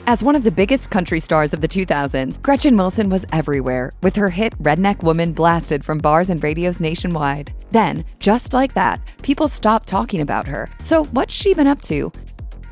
As one of the biggest country stars of the 2000s, Gretchen Wilson was everywhere, with her hit Redneck Woman blasted from bars and radios nationwide. Then, just like that, people stopped talking about her. So what's she been up to?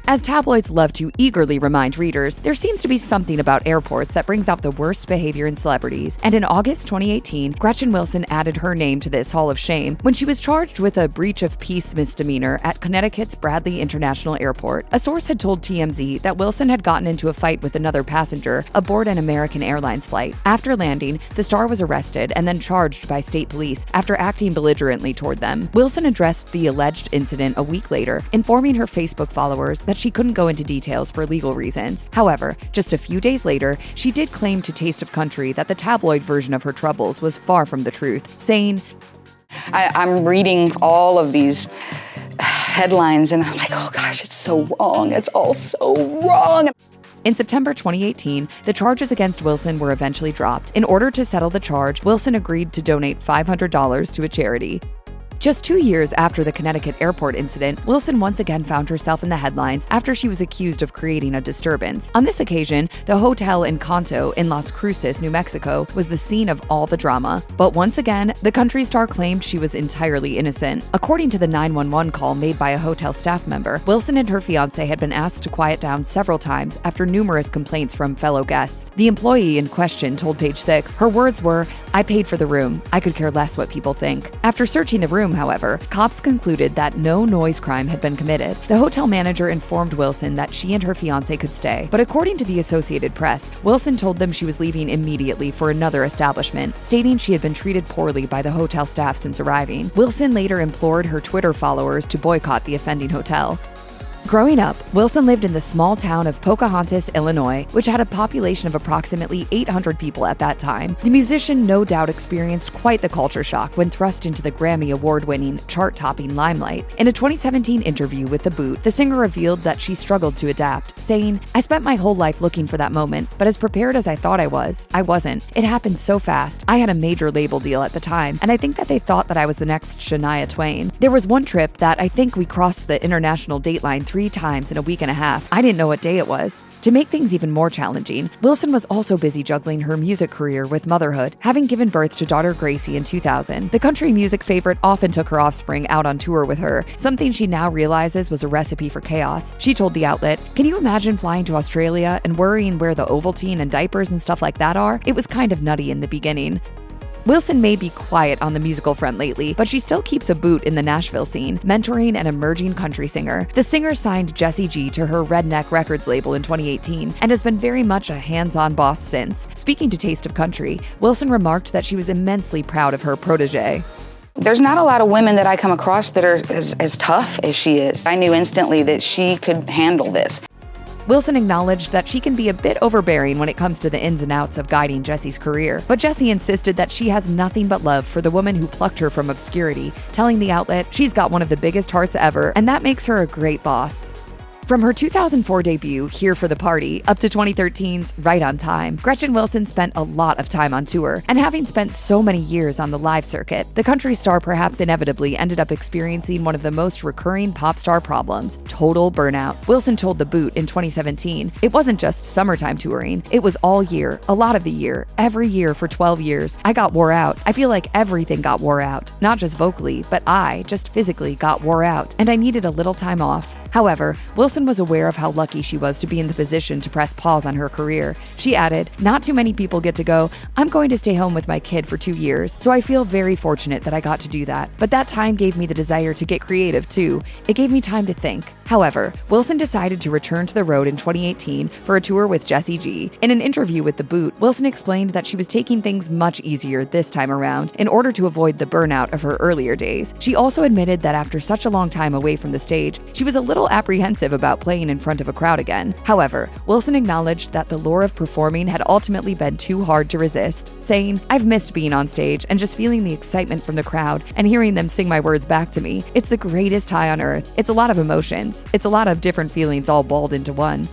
As tabloids love to eagerly remind readers, there seems to be something about airports that brings out the worst behavior in celebrities. And in August 2018, Gretchen Wilson added her name to this hall of shame when she was charged with a breach of peace misdemeanor at Connecticut's Bradley International Airport. A source had told TMZ that Wilson had gotten into a fight with another passenger aboard an American Airlines flight. After landing, the star was arrested and then charged by state police after acting belligerently toward them. Wilson addressed the alleged incident a week later, informing her Facebook followers that she couldn't go into details for legal reasons. However, just a few days later, she did claim to Taste of Country that the tabloid version of her troubles was far from the truth, saying, I'm reading all of these headlines and I'm like, oh gosh, it's so wrong. It's all so wrong. In September 2018, the charges against Wilson were eventually dropped. In order to settle the charge, Wilson agreed to donate $500 to a charity. Just 2 years after the Connecticut airport incident, Wilson once again found herself in the headlines after she was accused of creating a disturbance. On this occasion, the hotel Encanto in Las Cruces, New Mexico, was the scene of all the drama. But once again, the country star claimed she was entirely innocent. According to the 911 call made by a hotel staff member, Wilson and her fiancé had been asked to quiet down several times after numerous complaints from fellow guests. The employee in question told Page Six, her words were, "I paid for the room. I could care less what people think." After searching the room, however, cops concluded that no noise crime had been committed. The hotel manager informed Wilson that she and her fiancé could stay, but according to the Associated Press, Wilson told them she was leaving immediately for another establishment, stating she had been treated poorly by the hotel staff since arriving. Wilson later implored her Twitter followers to boycott the offending hotel. Growing up, Wilson lived in the small town of Pocahontas, Illinois, which had a population of approximately 800 people at that time. The musician no doubt experienced quite the culture shock when thrust into the Grammy Award-winning, chart-topping limelight. In a 2017 interview with The Boot, the singer revealed that she struggled to adapt, saying, "I spent my whole life looking for that moment, but as prepared as I thought I wasn't. It happened so fast. I had a major label deal at the time, and I think that they thought that I was the next Shania Twain. There was one trip that I think we crossed the international date line 3 times in a week and a half. I didn't know what day it was." To make things even more challenging, Wilson was also busy juggling her music career with motherhood, having given birth to daughter Gracie in 2000. The country music favorite often took her offspring out on tour with her, something she now realizes was a recipe for chaos. She told the outlet, "Can you imagine flying to Australia and worrying where the Ovaltine and diapers and stuff like that are? It was kind of nutty in the beginning." Wilson may be quiet on the musical front lately, but she still keeps a boot in the Nashville scene, mentoring an emerging country singer. The singer signed Jessie G to her Redneck Records label in 2018 and has been very much a hands-on boss since. Speaking to Taste of Country, Wilson remarked that she was immensely proud of her protege. There's not a lot of women that I come across that are as tough as she is. I knew instantly that she could handle this. Wilson acknowledged that she can be a bit overbearing when it comes to the ins and outs of guiding Jessie's career, but Jessie insisted that she has nothing but love for the woman who plucked her from obscurity, telling the outlet she's got one of the biggest hearts ever, and that makes her a great boss. From her 2004 debut, Here for the Party, up to 2013's Right on Time, Gretchen Wilson spent a lot of time on tour, and having spent so many years on the live circuit, the country star perhaps inevitably ended up experiencing one of the most recurring pop star problems, total burnout. Wilson told The Boot in 2017, "It wasn't just summertime touring, it was all year, a lot of the year, every year for 12 years. I got wore out. I feel like everything got wore out. Not just vocally, but I just physically got wore out, and I needed a little time off." However, Wilson was aware of how lucky she was to be in the position to press pause on her career. She added, "Not too many people get to go, I'm going to stay home with my kid for 2 years, so I feel very fortunate that I got to do that. But that time gave me the desire to get creative too. It gave me time to think." However, Wilson decided to return to the road in 2018 for a tour with Jessie G. In an interview with The Boot, Wilson explained that she was taking things much easier this time around in order to avoid the burnout of her earlier days. She also admitted that after such a long time away from the stage, she was a little apprehensive about playing in front of a crowd again. However, Wilson acknowledged that the lure of performing had ultimately been too hard to resist, saying, "I've missed being on stage and just feeling the excitement from the crowd and hearing them sing my words back to me. It's the greatest high on earth. It's a lot of emotions. It's a lot of different feelings all balled into one."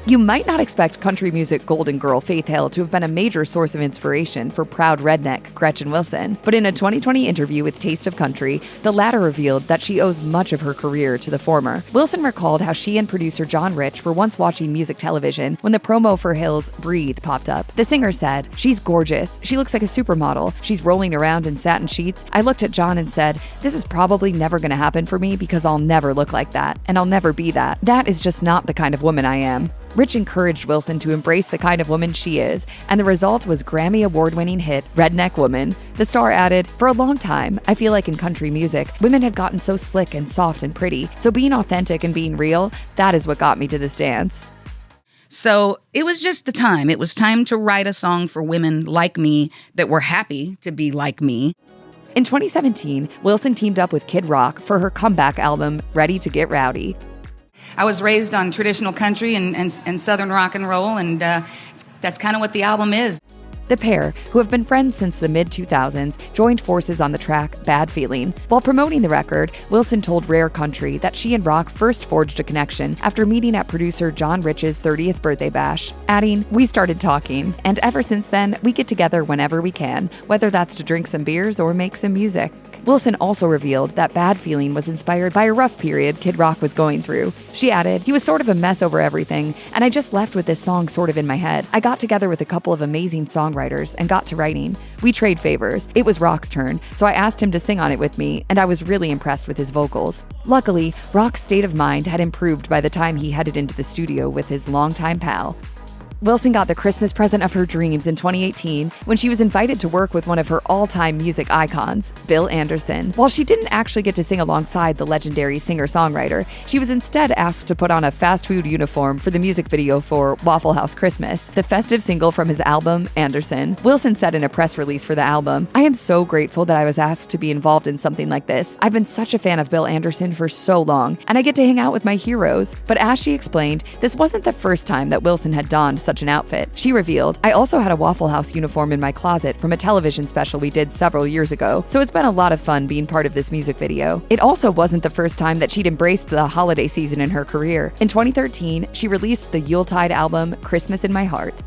You might not expect country music golden girl Faith Hill to have been a major source of inspiration for proud redneck Gretchen Wilson, but in a 2020 interview with Taste of Country, the latter revealed that she owes much of her career to the former. Wilson recalled how she and producer John Rich were once watching music television when the promo for Hill's Breathe popped up. The singer said, "She's gorgeous. She looks like a supermodel. She's rolling around in satin sheets. I looked at John and said, this is probably never going to happen for me because I'll never look like that, and I'll never be that. That is just not the kind of woman I am." Rich encouraged Wilson to embrace the kind of woman she is, and the result was Grammy award-winning hit Redneck Woman. The star added, "For a long time, I feel like in country music, women had gotten so slick and soft and pretty, so being authentic and being real, that is what got me to this dance." So it was just the time. It was time to write a song for women like me that were happy to be like me. In 2017, Wilson teamed up with Kid Rock for her comeback album, Ready to Get Rowdy. I was raised on traditional country and Southern rock and roll, and that's kind of what the album is. The pair, who have been friends since the mid-2000s, joined forces on the track Bad Feeling. While promoting the record, Wilson told Rare Country that she and Rock first forged a connection after meeting at producer John Rich's 30th birthday bash, adding, "We started talking, and ever since then, we get together whenever we can, whether that's to drink some beers or make some music." Wilson also revealed that Bad Feeling was inspired by a rough period Kid Rock was going through. She added, "He was sort of a mess over everything, and I just left with this song sort of in my head. I got together with a couple of amazing songwriters and got to writing. We trade favors. It was Rock's turn, so I asked him to sing on it with me, and I was really impressed with his vocals." Luckily, Rock's state of mind had improved by the time he headed into the studio with his longtime pal. Wilson got the Christmas present of her dreams in 2018 when she was invited to work with one of her all-time music icons, Bill Anderson. While she didn't actually get to sing alongside the legendary singer-songwriter, she was instead asked to put on a fast food uniform for the music video for Waffle House Christmas, the festive single from his album, Anderson. Wilson said in a press release for the album, "I am so grateful that I was asked to be involved in something like this. I've been such a fan of Bill Anderson for so long, and I get to hang out with my heroes." But as she explained, this wasn't the first time that Wilson had donned such an outfit. She revealed, "I also had a Waffle House uniform in my closet from a television special we did several years ago, so it's been a lot of fun being part of this music video." It also wasn't the first time that she'd embraced the holiday season in her career. In 2013, she released the Yuletide album, Christmas in My Heart.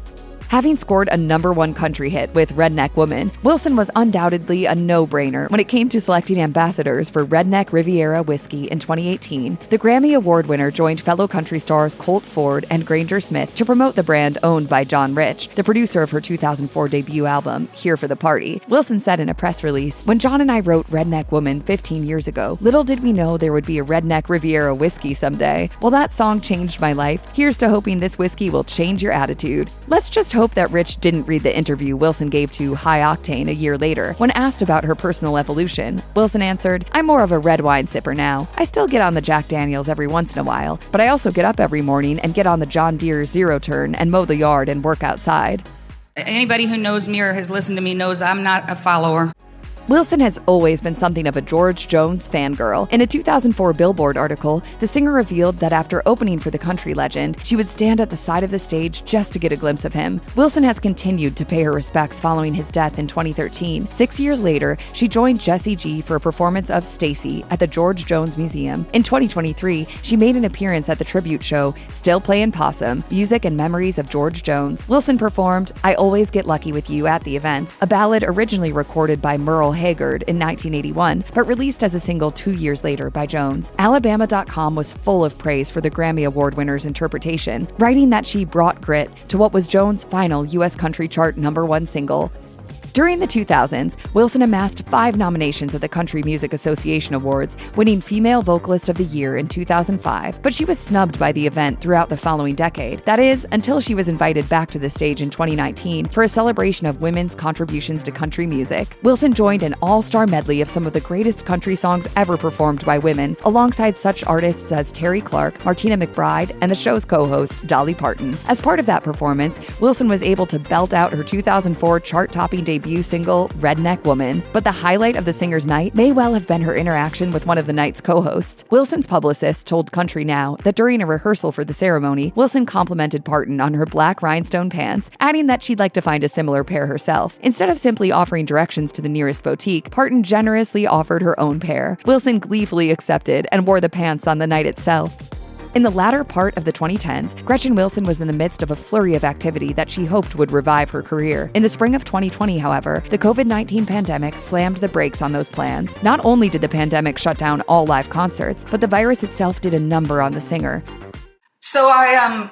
Having scored a #1 country hit with Redneck Woman, Wilson was undoubtedly a no-brainer when it came to selecting ambassadors for Redneck Riviera whiskey in 2018. The Grammy Award winner joined fellow country stars Colt Ford and Granger Smith to promote the brand owned by John Rich, the producer of her 2004 debut album, Here for the Party. Wilson said in a press release, "When John and I wrote Redneck Woman 15 years ago, little did we know there would be a Redneck Riviera whiskey someday. Well, that song changed my life. Here's to hoping this whiskey will change your attitude." Let's just hope that Rich didn't read the interview Wilson gave to High Octane a year later. When asked about her personal evolution, Wilson answered, "I'm more of a red wine sipper now. I still get on the Jack Daniels every once in a while, but I also get up every morning and get on the John Deere zero turn and mow the yard and work outside." Anybody who knows me or has listened to me knows I'm not a follower. Wilson has always been something of a George Jones fangirl. In a 2004 Billboard article, the singer revealed that after opening for the country legend, she would stand at the side of the stage just to get a glimpse of him. Wilson has continued to pay her respects following his death in 2013. 6 years later, she joined Jessie G for a performance of Stacy at the George Jones Museum. In 2023, she made an appearance at the tribute show Still Playin' Possum, Music and Memories of George Jones. Wilson performed I Always Get Lucky with You at the event, a ballad originally recorded by Merle Haggard in 1981, but released as a single 2 years later by Jones. Alabama.com was full of praise for the Grammy Award winner's interpretation, writing that she brought grit to what was Jones' final U.S. country chart #1 single. During the 2000s, Wilson amassed 5 nominations at the Country Music Association Awards, winning Female Vocalist of the Year in 2005, but she was snubbed by the event throughout the following decade. That is, until she was invited back to the stage in 2019 for a celebration of women's contributions to country music. Wilson joined an all-star medley of some of the greatest country songs ever performed by women, alongside such artists as Terry Clark, Martina McBride, and the show's co-host, Dolly Parton. As part of that performance, Wilson was able to belt out her 2004 chart-topping debut single, Redneck Woman, but the highlight of the singer's night may well have been her interaction with one of the night's co-hosts. Wilson's publicist told Country Now that during a rehearsal for the ceremony, Wilson complimented Parton on her black rhinestone pants, adding that she'd like to find a similar pair herself. Instead of simply offering directions to the nearest boutique, Parton generously offered her own pair. Wilson gleefully accepted and wore the pants on the night itself. In the latter part of the 2010s, Gretchen Wilson was in the midst of a flurry of activity that she hoped would revive her career. In the spring of 2020, however, the COVID-19 pandemic slammed the brakes on those plans. Not only did the pandemic shut down all live concerts, but the virus itself did a number on the singer. So I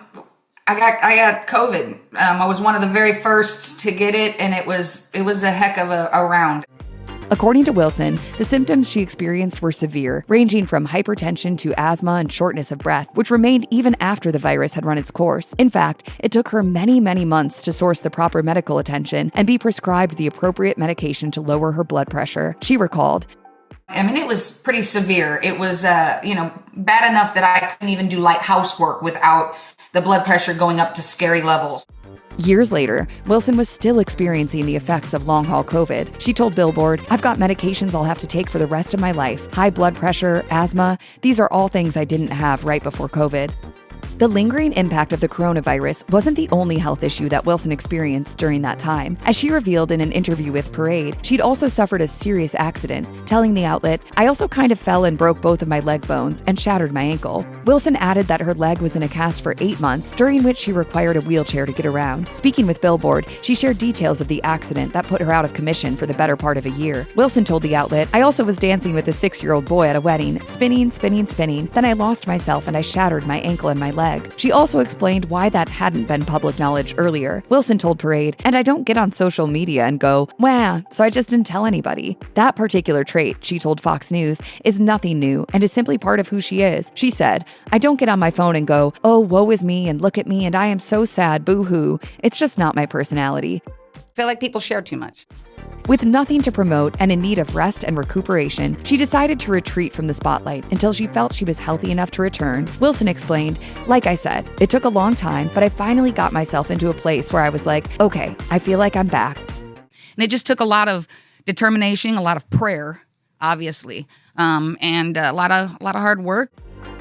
got COVID. I was one of the very first to get it, and it was a heck of a round. According to Wilson, the symptoms she experienced were severe, ranging from hypertension to asthma and shortness of breath, which remained even after the virus had run its course. In fact, it took her many, many months to source the proper medical attention and be prescribed the appropriate medication to lower her blood pressure. She recalled, I mean, it was pretty severe. It was, bad enough that I couldn't even do light housework without the blood pressure going up to scary levels. Years later, Wilson was still experiencing the effects of long-haul COVID. She told Billboard, "I've got medications I'll have to take for the rest of my life. High blood pressure, asthma, these are all things I didn't have right before COVID." The lingering impact of the coronavirus wasn't the only health issue that Wilson experienced during that time. As she revealed in an interview with Parade, she'd also suffered a serious accident, telling the outlet, "I also kind of fell and broke both of my leg bones and shattered my ankle." Wilson added that her leg was in a cast for 8 months, during which she required a wheelchair to get around. Speaking with Billboard, she shared details of the accident that put her out of commission for the better part of a year. Wilson told the outlet, "I also was dancing with a 6-year-old boy at a wedding, spinning. Then I lost myself and I shattered my ankle and my leg." She also explained why that hadn't been public knowledge earlier. Wilson told Parade, "And I don't get on social media and go, wah, so I just didn't tell anybody." That particular trait, she told Fox News, is nothing new and is simply part of who she is. She said, "I don't get on my phone and go, oh, woe is me and look at me and I am so sad, boo-hoo. It's just not my personality." I feel like people share too much. With nothing to promote and in need of rest and recuperation, she decided to retreat from the spotlight until she felt she was healthy enough to return. Wilson explained, "Like I said, it took a long time, but I finally got myself into a place where I was like, okay, I feel like I'm back." And it just took a lot of determination, a lot of prayer, obviously, and a lot of hard work.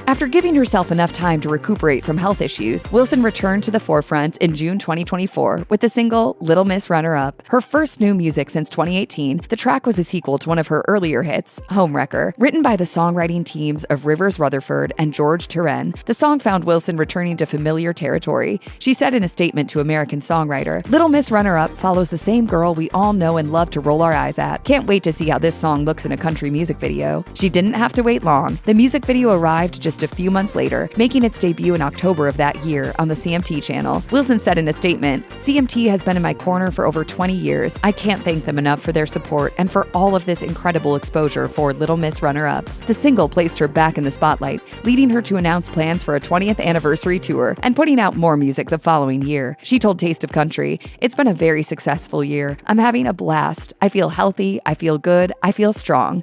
After giving herself enough time to recuperate from health issues, Wilson returned to the forefront in June 2024 with the single Little Miss Runner-Up. Her first new music since 2018, the track was a sequel to one of her earlier hits, Homewrecker. Written by the songwriting teams of Rivers Rutherford and George Turenne, the song found Wilson returning to familiar territory. She said in a statement to American Songwriter, "Little Miss Runner-Up follows the same girl we all know and love to roll our eyes at. Can't wait to see how this song looks in a country music video." She didn't have to wait long. The music video arrived just a few months later, making its debut in October of that year on the CMT channel. Wilson said in a statement, "CMT has been in my corner for over 20 years. I can't thank them enough for their support and for all of this incredible exposure for Little Miss Runner-Up." The single placed her back in the spotlight, leading her to announce plans for a 20th anniversary tour and putting out more music the following year. She told Taste of Country, "It's been a very successful year. I'm having a blast. I feel healthy. I feel good. I feel strong."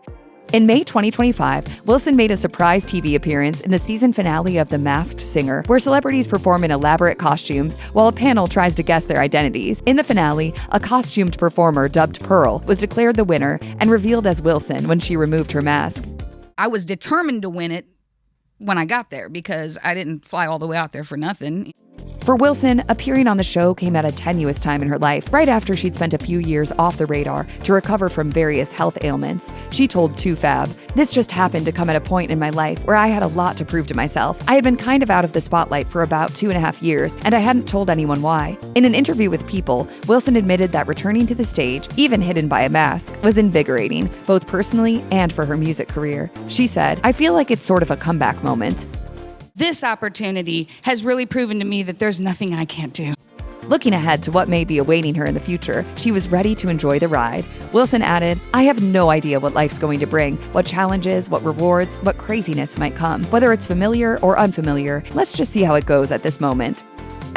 In May 2025, Wilson made a surprise TV appearance in the season finale of The Masked Singer, where celebrities perform in elaborate costumes while a panel tries to guess their identities. In the finale, a costumed performer dubbed Pearl was declared the winner and revealed as Wilson when she removed her mask. I was determined to win it when I got there because I didn't fly all the way out there for nothing. For Wilson, appearing on the show came at a tenuous time in her life, right after she'd spent a few years off the radar to recover from various health ailments. She told 2Fab, "This just happened to come at a point in my life where I had a lot to prove to myself. I had been kind of out of the spotlight for about 2.5 years, and I hadn't told anyone why." In an interview with People, Wilson admitted that returning to the stage, even hidden by a mask, was invigorating, both personally and for her music career. She said, "I feel like it's sort of a comeback moment." This opportunity has really proven to me that there's nothing I can't do. Looking ahead to what may be awaiting her in the future, she was ready to enjoy the ride. Wilson added, "I have no idea what life's going to bring, what challenges, what rewards, what craziness might come. Whether it's familiar or unfamiliar, let's just see how it goes at this moment."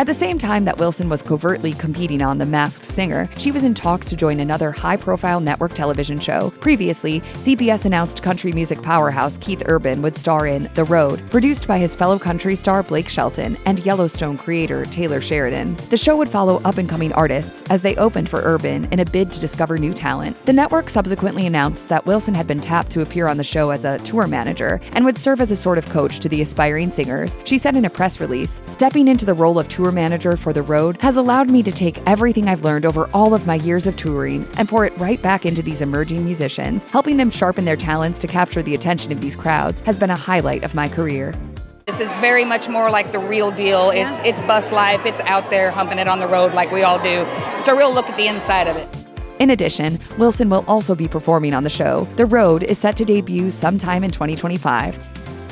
At the same time that Wilson was covertly competing on The Masked Singer, she was in talks to join another high-profile network television show. Previously, CBS announced country music powerhouse Keith Urban would star in The Road, produced by his fellow country star Blake Shelton and Yellowstone creator Taylor Sheridan. The show would follow up-and-coming artists as they opened for Urban in a bid to discover new talent. The network subsequently announced that Wilson had been tapped to appear on the show as a tour manager and would serve as a sort of coach to the aspiring singers. She said in a press release, "Stepping into the role of tour manager for The Road has allowed me to take everything I've learned over all of my years of touring and pour it right back into these emerging musicians. Helping them sharpen their talents to capture the attention of these crowds has been a highlight of my career." This is very much more like the real deal. It's bus life. It's out there humping it on the road like we all do. It's a real look at the inside of it. In addition, Wilson will also be performing on the show. The Road is set to debut sometime in 2025.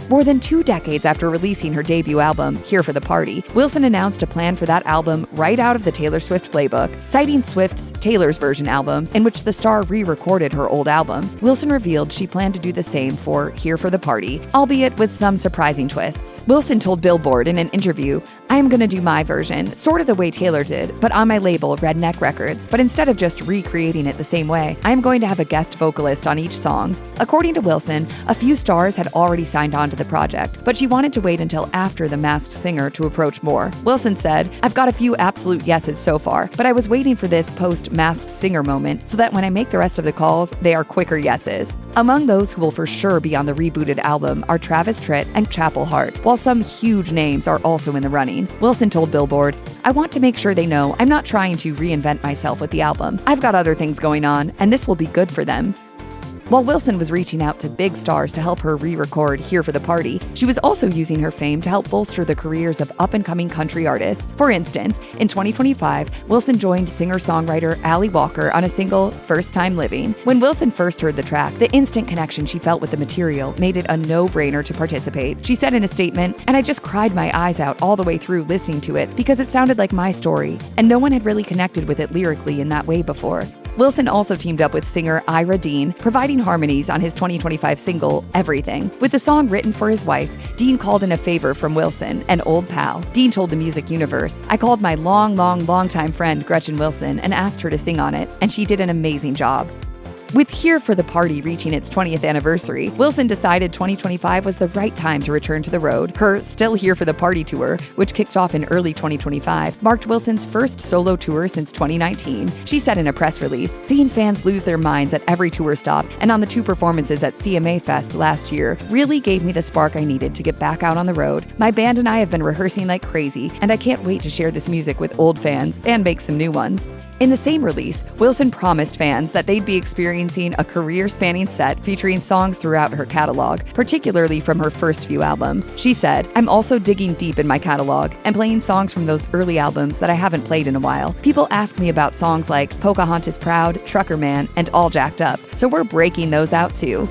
More than 2 decades after releasing her debut album, Here for the Party, Wilson announced a plan for that album right out of the Taylor Swift playbook. Citing Swift's Taylor's Version albums, in which the star re-recorded her old albums, Wilson revealed she planned to do the same for Here for the Party, albeit with some surprising twists. Wilson told Billboard in an interview, "I am gonna do my version, sort of the way Taylor did, but on my label, Redneck Records. But instead of just recreating it the same way, I am going to have a guest vocalist on each song." According to Wilson, a few stars had already signed on to the project, but she wanted to wait until after The Masked Singer to approach more. Wilson said, "I've got a few absolute yeses so far, but I was waiting for this post-Masked Singer moment so that when I make the rest of the calls, they are quicker yeses." Among those who will for sure be on the rebooted album are Travis Tritt and Chapel Hart, while some huge names are also in the running. Wilson told Billboard, "I want to make sure they know I'm not trying to reinvent myself with the album. I've got other things going on, and this will be good for them." While Wilson was reaching out to big stars to help her re-record Here for the Party, she was also using her fame to help bolster the careers of up-and-coming country artists. For instance, in 2025, Wilson joined singer-songwriter Allie Walker on a single, First Time Living. When Wilson first heard the track, the instant connection she felt with the material made it a no-brainer to participate. She said in a statement, "And I just cried my eyes out all the way through listening to it because it sounded like my story, and no one had really connected with it lyrically in that way before." Wilson also teamed up with singer Ira Dean, providing harmonies on his 2025 single, Everything. With the song written for his wife, Dean called in a favor from Wilson, an old pal. Dean told the Music Universe, "I called my long-time friend Gretchen Wilson and asked her to sing on it, and she did an amazing job." With Here for the Party reaching its 20th anniversary, Wilson decided 2025 was the right time to return to the road. Her Still Here for the Party tour, which kicked off in early 2025, marked Wilson's first solo tour since 2019. She said in a press release, "Seeing fans lose their minds at every tour stop and on the 2 performances at CMA Fest last year really gave me the spark I needed to get back out on the road. My band and I have been rehearsing like crazy, and I can't wait to share this music with old fans and make some new ones." In the same release, Wilson promised fans that they'd be experiencing a career-spanning set featuring songs throughout her catalog, particularly from her first few albums. She said, "I'm also digging deep in my catalog and playing songs from those early albums that I haven't played in a while. People ask me about songs like Pocahontas Proud, Trucker Man, and All Jacked Up, so we're breaking those out too."